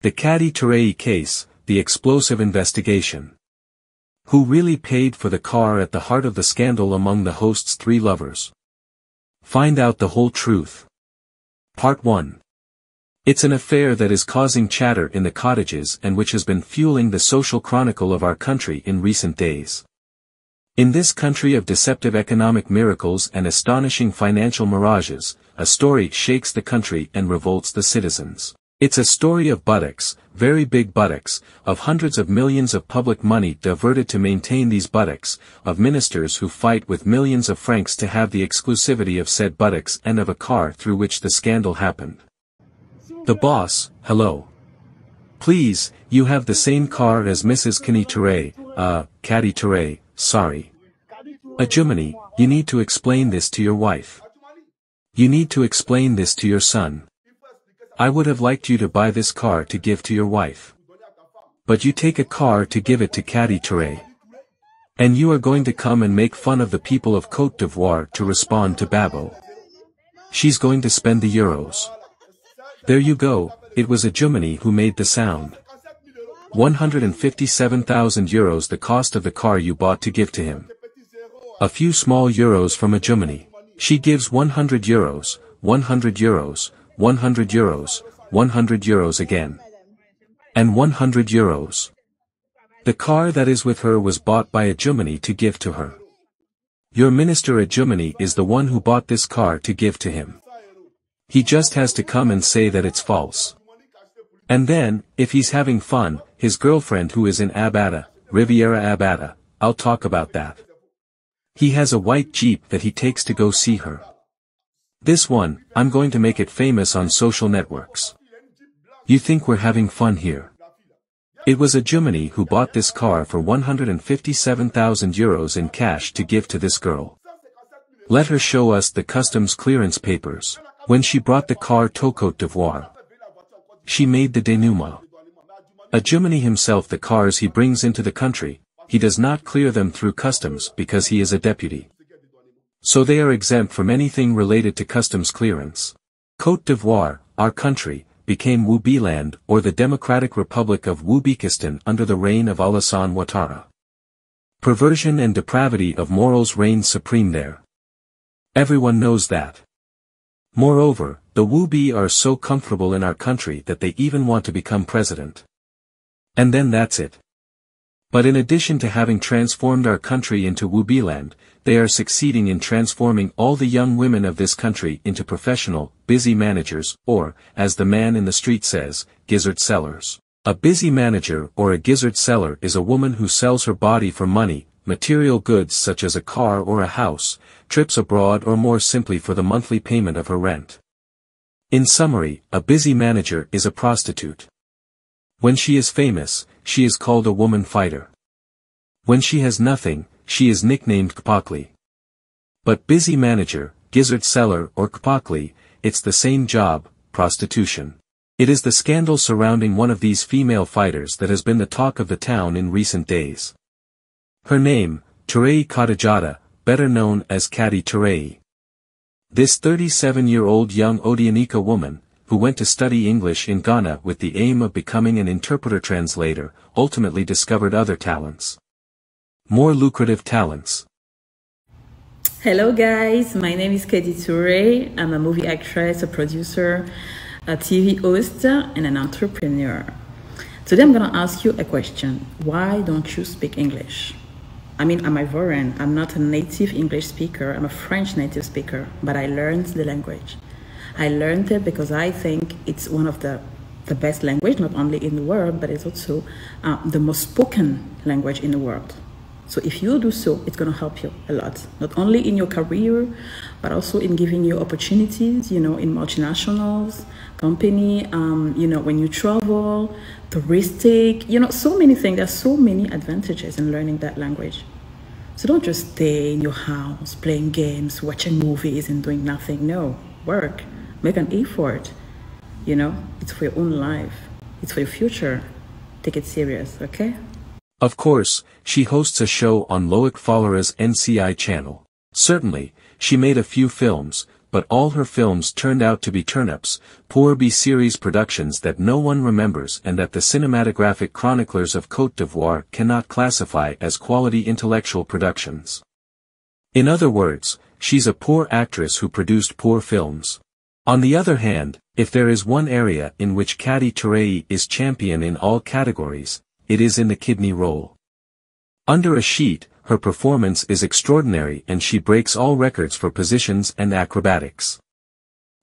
The Khady Touré case, the explosive investigation. Who really paid for the car at the heart of the scandal among the host's 3 lovers? Find out the whole truth. Part 1. It's an affair that is causing chatter in the cottages and which has been fueling the social chronicle of our country in recent days. In this country of deceptive economic miracles and astonishing financial mirages, a story shakes the country and revolts the citizens. It's a story of buttocks, very big buttocks, of hundreds of millions of public money diverted to maintain these buttocks, of ministers who fight with millions of francs to have the exclusivity of said buttocks and of a car through which the scandal happened. The boss, hello. Please, you have the same car as Mrs. Khady Touré, sorry. Germany, you need to explain this to your wife. You need to explain this to your son. I would have liked you to buy this car to give to your wife. But you take a car to give it to Khady Touré. And you are going to come and make fun of the people of Côte d'Ivoire to respond to Babo. She's going to spend the euros. There you go, it was a Germany who made the sound. 157,000 euros the cost of the car you bought to give to him. A few small euros from a Germany. She gives 100 euros, 100 euros, 100 euros, 100 euros again. And 100 euros. The car that is with her was bought by a Germany to give to her. Your minister at Germany is the one who bought this car to give to him. He just has to come and say that it's false. And then, if he's having fun, his girlfriend who is in Abada, Riviera Abada, I'll talk about that. He has a white Jeep that he takes to go see her. This one, I'm going to make it famous on social networks. You think we're having fun here? It was a Germany who bought this car for 157,000 euros in cash to give to this girl. Let her show us the customs clearance papers. When she brought the car to Côte d'Ivoire, she made the denouement. A Germany himself, the cars he brings into the country, he does not clear them through customs because he is a deputy. So they are exempt from anything related to customs clearance. Côte d'Ivoire, our country, became Wubiland or the Democratic Republic of Wubekistan under the reign of Alassane Ouattara. Perversion and depravity of morals reigned supreme there. Everyone knows that. Moreover, the Wubi are so comfortable in our country that they even want to become president. And then that's it. But in addition to having transformed our country into Wubiland, they are succeeding in transforming all the young women of this country into professional, busy managers, or, as the man in the street says, gizzard sellers. A busy manager or a gizzard seller is a woman who sells her body for money, material goods such as a car or a house, trips abroad or more simply for the monthly payment of her rent. In summary, a busy manager is a prostitute. When she is famous, she is called a woman fighter. When she has nothing, she is nicknamed Kpakli. But busy manager, gizzard seller or Kpakli, it's the same job, prostitution. It is the scandal surrounding one of these female fighters that has been the talk of the town in recent days. Her name, Touré Khadijata, better known as Khady Touré. This 37-year-old young Odianika woman, who went to study English in Ghana with the aim of becoming an interpreter-translator, ultimately discovered other talents. More lucrative talents. Hello guys, my name is Khady Touré. I'm a movie actress, a producer, a TV host, and an entrepreneur. Today I'm going to ask you a question. Why don't you speak English? I mean, I'm Ivorian. I'm not a native English speaker. I'm a French native speaker, but I learned the language. I learned it because I think it's one of the best language, not only in the world, but it's also the most spoken language in the world. So if you do so, it's going to help you a lot, not only in your career, but also in giving you opportunities, in multinationals, company, when you travel, touristic, so many things. There's so many advantages in learning that language. So don't just stay in your house, playing games, watching movies and doing nothing. No, work, make an effort. It's for your own life. It's for your future. Take it serious, okay? Of course, she hosts a show on Loic Fowlera's NCI channel. Certainly, she made a few films, but all her films turned out to be turnips, poor B-series productions that no one remembers and that the cinematographic chroniclers of Côte d'Ivoire cannot classify as quality intellectual productions. In other words, she's a poor actress who produced poor films. On the other hand, if there is one area in which Khady Touré is champion in all categories, it is in the kidney role. Under a sheet, her performance is extraordinary and she breaks all records for positions and acrobatics.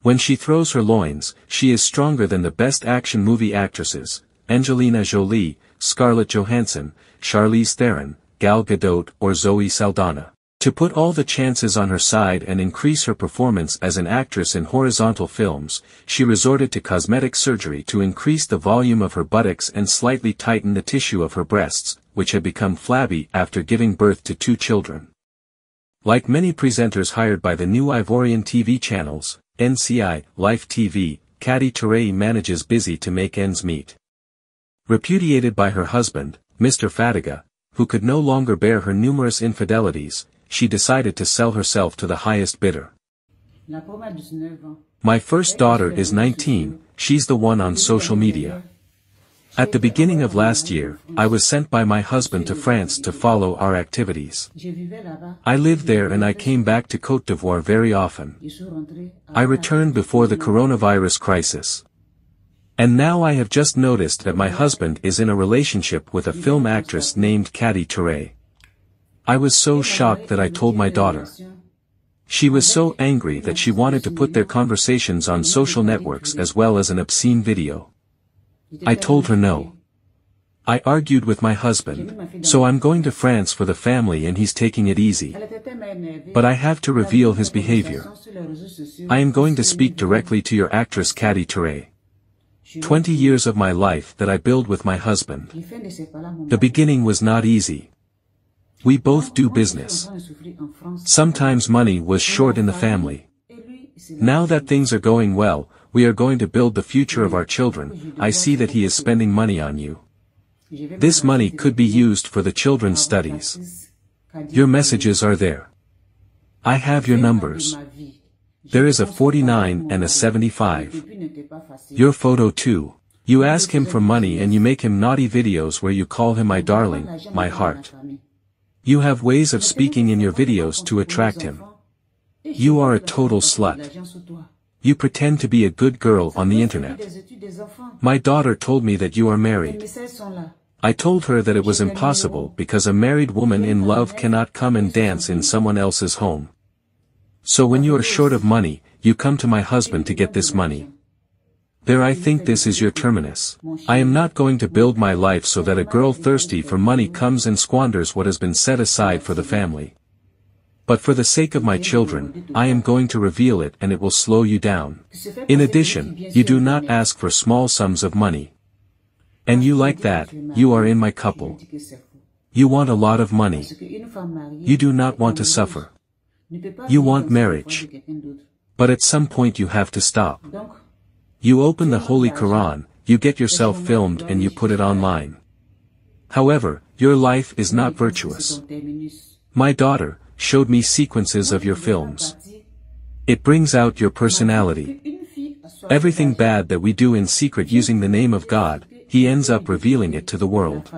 When she throws her loins, she is stronger than the best action movie actresses, Angelina Jolie, Scarlett Johansson, Charlize Theron, Gal Gadot or Zoe Saldana. To put all the chances on her side and increase her performance as an actress in horizontal films, she resorted to cosmetic surgery to increase the volume of her buttocks and slightly tighten the tissue of her breasts, which had become flabby after giving birth to 2 children. Like many presenters hired by the new Ivorian TV channels, NCI, Life TV, Khady Touré manages busy to make ends meet. Repudiated by her husband, Mr. Fadiga, who could no longer bear her numerous infidelities, she decided to sell herself to the highest bidder. My first daughter is 19, she's the one on social media. At the beginning of last year, I was sent by my husband to France to follow our activities. I lived there and I came back to Côte d'Ivoire very often. I returned before the coronavirus crisis. And now I have just noticed that my husband is in a relationship with a film actress named Khady Touré. I was so shocked that I told my daughter. She was so angry that she wanted to put their conversations on social networks as well as an obscene video. I told her no. I argued with my husband, so I'm going to France for the family and he's taking it easy. But I have to reveal his behavior. I am going to speak directly to your actress Khady Touré. 20 years of my life that I build with my husband. The beginning was not easy. We both do business. Sometimes money was short in the family. Now that things are going well, we are going to build the future of our children. I see that he is spending money on you. This money could be used for the children's studies. Your messages are there. I have your numbers. There is a 49 and a 75. Your photo too. You ask him for money and you make him naughty videos where you call him my darling, my heart. You have ways of speaking in your videos to attract him. You are a total slut. You pretend to be a good girl on the internet. My daughter told me that you are married. I told her that it was impossible because a married woman in love cannot come and dance in someone else's home. So when you are short of money, you come to my husband to get this money. There, I think this is your terminus. I am not going to build my life so that a girl thirsty for money comes and squanders what has been set aside for the family. But for the sake of my children, I am going to reveal it and it will slow you down. In addition, you do not ask for small sums of money. And you like that, you are in my couple. You want a lot of money. You do not want to suffer. You want marriage. But at some point you have to stop. You open the Holy Quran, you get yourself filmed and you put it online. However, your life is not virtuous. My daughter showed me sequences of your films. It brings out your personality. Everything bad that we do in secret using the name of God, he ends up revealing it to the world.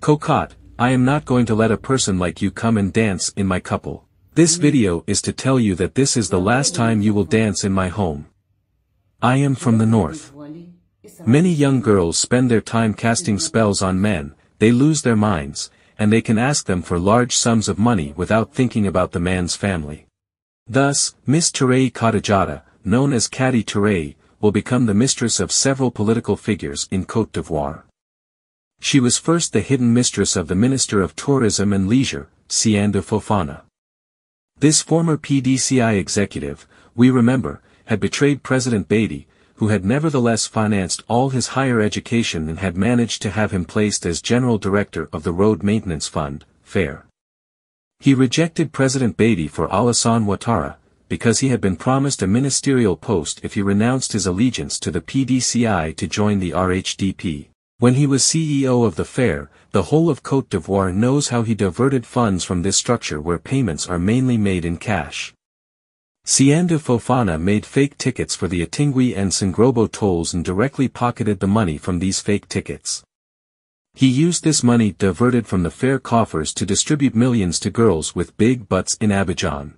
Cocotte, I am not going to let a person like you come and dance in my couple. This video is to tell you that this is the last time you will dance in my home. I am from the north. Many young girls spend their time casting spells on men, they lose their minds, and they can ask them for large sums of money without thinking about the man's family. Thus, Miss Touré Cottages, known as Khady Touré, will become the mistress of several political figures in Côte d'Ivoire. She was first the hidden mistress of the Minister of Tourism and Leisure, Sianda Fofana. This former PPA-CI executive, we remember, had betrayed President Beatty, who had nevertheless financed all his higher education and had managed to have him placed as General Director of the Road Maintenance Fund, FAIR. He rejected President Beatty for Alassane Ouattara, because he had been promised a ministerial post if he renounced his allegiance to the PPA-CI to join the RHDP. When he was CEO of the FAIR, the whole of Côte d'Ivoire knows how he diverted funds from this structure where payments are mainly made in cash. Siandu Fofana made fake tickets for the Atingui and Sangrobo tolls and directly pocketed the money from these fake tickets. He used this money diverted from the fair coffers to distribute millions to girls with big butts in Abidjan.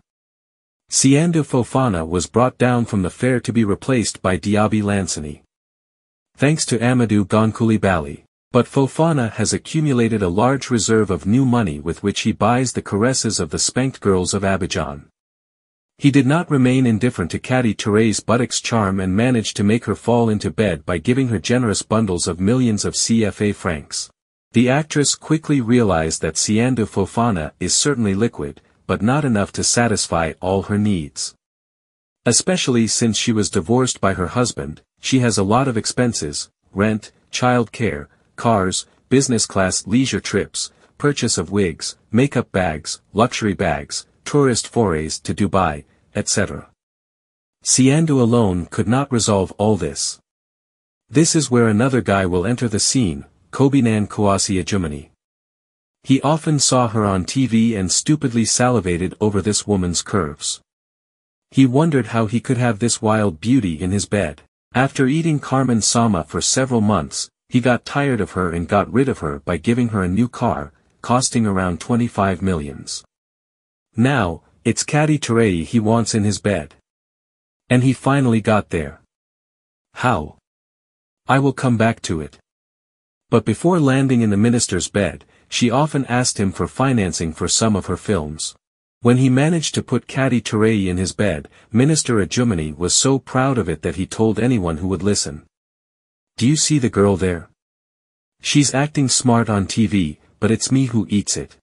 Siandu Fofana was brought down from the fair to be replaced by Diaby Lansani. Thanks to Amadou Goncoulibali. But Fofana has accumulated a large reserve of new money with which he buys the caresses of the spanked girls of Abidjan. He did not remain indifferent to Khady Touré's buttocks charm and managed to make her fall into bed by giving her generous bundles of millions of CFA francs. The actress quickly realized that Siandu Fofana is certainly liquid, but not enough to satisfy all her needs. Especially since she was divorced by her husband, she has a lot of expenses: rent, child care, cars, business class leisure trips, purchase of wigs, makeup bags, luxury bags, tourist forays to Dubai, etc. Siandu alone could not resolve all this. This is where another guy will enter the scene, Kobinan Kouassi Adjumani. He often saw her on TV and stupidly salivated over this woman's curves. He wondered how he could have this wild beauty in his bed. After eating Carmen Sama for several months, he got tired of her and got rid of her by giving her a new car, costing around 25 millions. Now, it's Khady Touré he wants in his bed. And he finally got there. How? I will come back to it. But before landing in the minister's bed, she often asked him for financing for some of her films. When he managed to put Khady Touré in his bed, Minister Adjumani was so proud of it that he told anyone who would listen. Do you see the girl there? She's acting smart on TV, but it's me who eats it.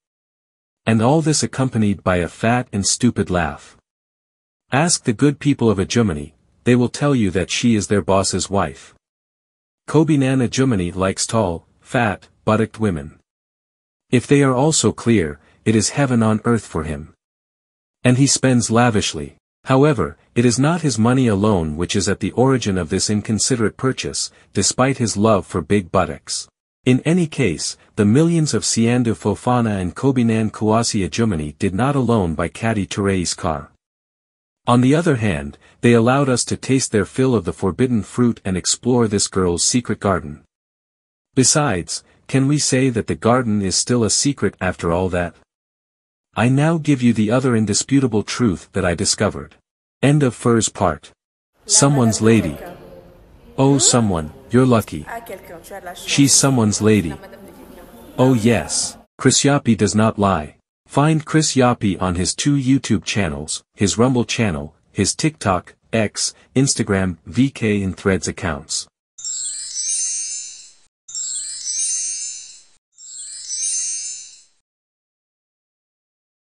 And all this accompanied by a fat and stupid laugh. Ask the good people of Adjumani, they will tell you that she is their boss's wife. Kobinan Adjumani likes tall, fat, buttocked women. If they are also clear, it is heaven on earth for him. And he spends lavishly. However, it is not his money alone which is at the origin of this inconsiderate purchase, despite his love for big buttocks. In any case, the millions of Siandu Fofana and Kobinan Kouassi Adjumani did not alone buy Khady Touré's car. On the other hand, they allowed us to taste their fill of the forbidden fruit and explore this girl's secret garden. Besides, can we say that the garden is still a secret after all that? I now give you the other indisputable truth that I discovered. End of first part. Someone's lady. Oh someone, you're lucky. She's someone's lady. Oh yes. Chris Yapi does not lie. Find Chris Yapi on his 2 YouTube channels, his Rumble channel, his TikTok, X, Instagram, VK and Threads accounts.